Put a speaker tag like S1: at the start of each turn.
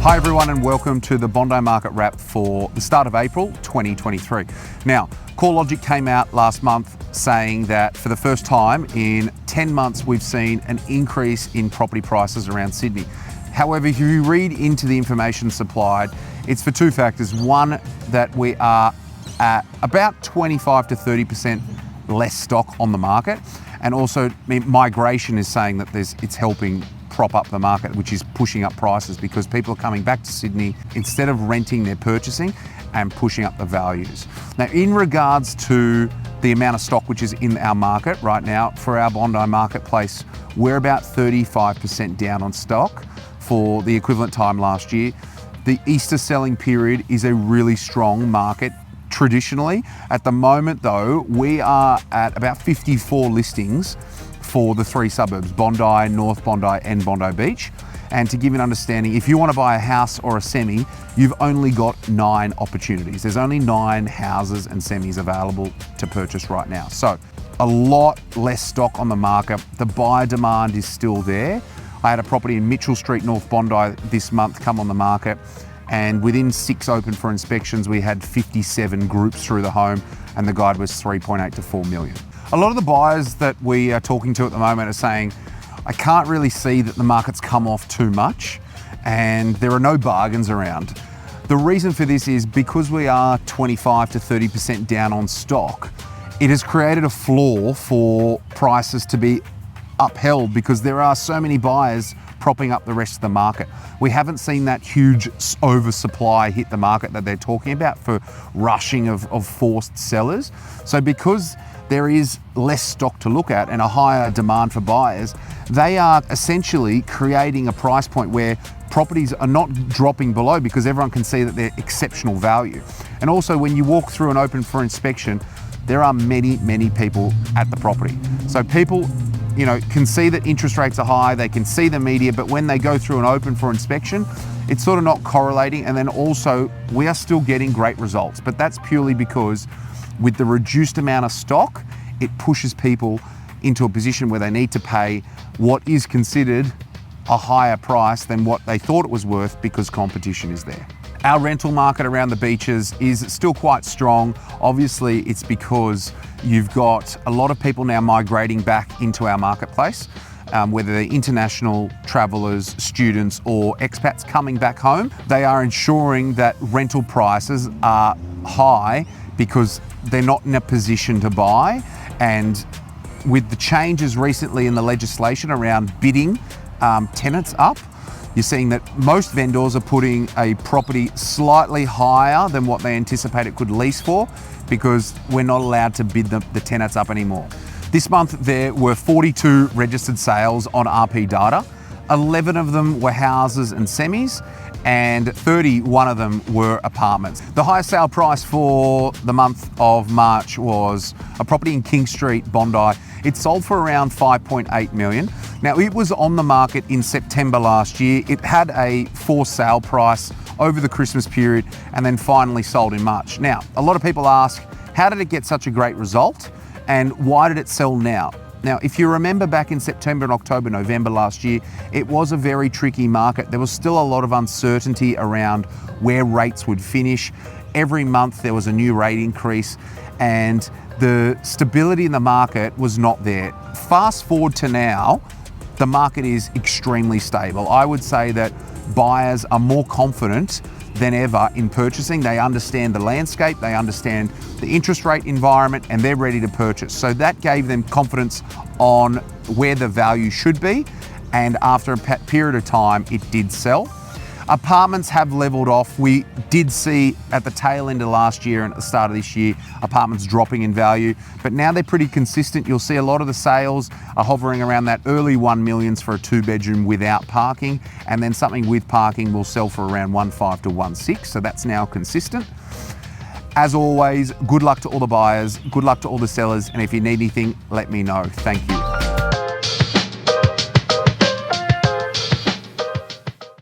S1: Hi everyone and welcome to the Bondi market wrap for the start of April 2023. Now, CoreLogic came out last month saying that for the first time in 10 months we've seen an increase in property prices around Sydney. However, if you read into the information supplied, it's for two factors. One, that we are at about 25 to 30% less stock on the market, and also migration is saying that it's helping prop up the market, which is pushing up prices because people are coming back to Sydney instead of renting, they're purchasing and pushing up the values. Now, in regards to the amount of stock which is in our market right now, for our Bondi marketplace, we're about 35% down on stock for the equivalent time last year. The Easter selling period is a really strong market traditionally. At the moment though, we are at about 54 listings for the three suburbs, Bondi, North Bondi and Bondi Beach. And to give you an understanding, if you want to buy a house or a semi, you've only got 9 opportunities. There's only 9 houses and semis available to purchase right now. So a lot less stock on the market. The buyer demand is still there. I had a property in Mitchell Street, North Bondi this month come on the market, and within 6 open for inspections, we had 57 groups through the home, and the guide was 3.8 to 4 million. A lot of the buyers that we are talking to at the moment are saying, I can't really see that the market's come off too much and there are no bargains around. The reason for this is because we are 25 to 30% down on stock, it has created a floor for prices to be upheld because there are so many buyers propping up the rest of the market. We haven't seen that huge oversupply hit the market that they're talking about for rushing of forced sellers. So because there is less stock to look at and a higher demand for buyers, they are essentially creating a price point where properties are not dropping below because everyone can see that they're exceptional value. And also when you walk through and open for inspection, there are many people at the property. So people, can see that interest rates are high, they can see the media, but when they go through and open for inspection, it's sort of not correlating. And then also we are still getting great results, but that's purely because with the reduced amount of stock, it pushes people into a position where they need to pay what is considered a higher price than what they thought it was worth because competition is there. Our rental market around the beaches is still quite strong. Obviously, it's because you've got a lot of people now migrating back into our marketplace, whether they're international travellers, students, or expats coming back home. They are ensuring that rental prices are high because they're not in a position to buy. And with the changes recently in the legislation around bidding tenants up, you're seeing that most vendors are putting a property slightly higher than what they anticipate it could lease for because we're not allowed to bid the tenants up anymore. This month there were 42 registered sales on RP data. 11 of them were houses and semis, and 31 of them were apartments. The highest sale price for the month of March was a property in King Street, Bondi. It sold for around 5.8 million. Now, it was on the market in September last year. It had a forced sale price over the Christmas period and then finally sold in March. Now, a lot of people ask, how did it get such a great result and why did it sell now? Now, if you remember back in September and October, November last year, it was a very tricky market. There was still a lot of uncertainty around where rates would finish. Every month there was a new rate increase and the stability in the market was not there. Fast forward to now, the market is extremely stable. I would say that buyers are more confident than ever in purchasing. They understand the landscape, they understand the interest rate environment, and they're ready to purchase. So that gave them confidence on where the value should be. And after a period of time, it did sell. Apartments have leveled off. We did see at the tail end of last year and at the start of this year, apartments dropping in value, but now they're pretty consistent. You'll see a lot of the sales are hovering around that early 1 millions for a 2-bedroom without parking, and then something with parking will sell for around 1.5 to 1.6. So that's now consistent. As always, good luck to all the buyers, good luck to all the sellers, and if you need anything, let me know. Thank you.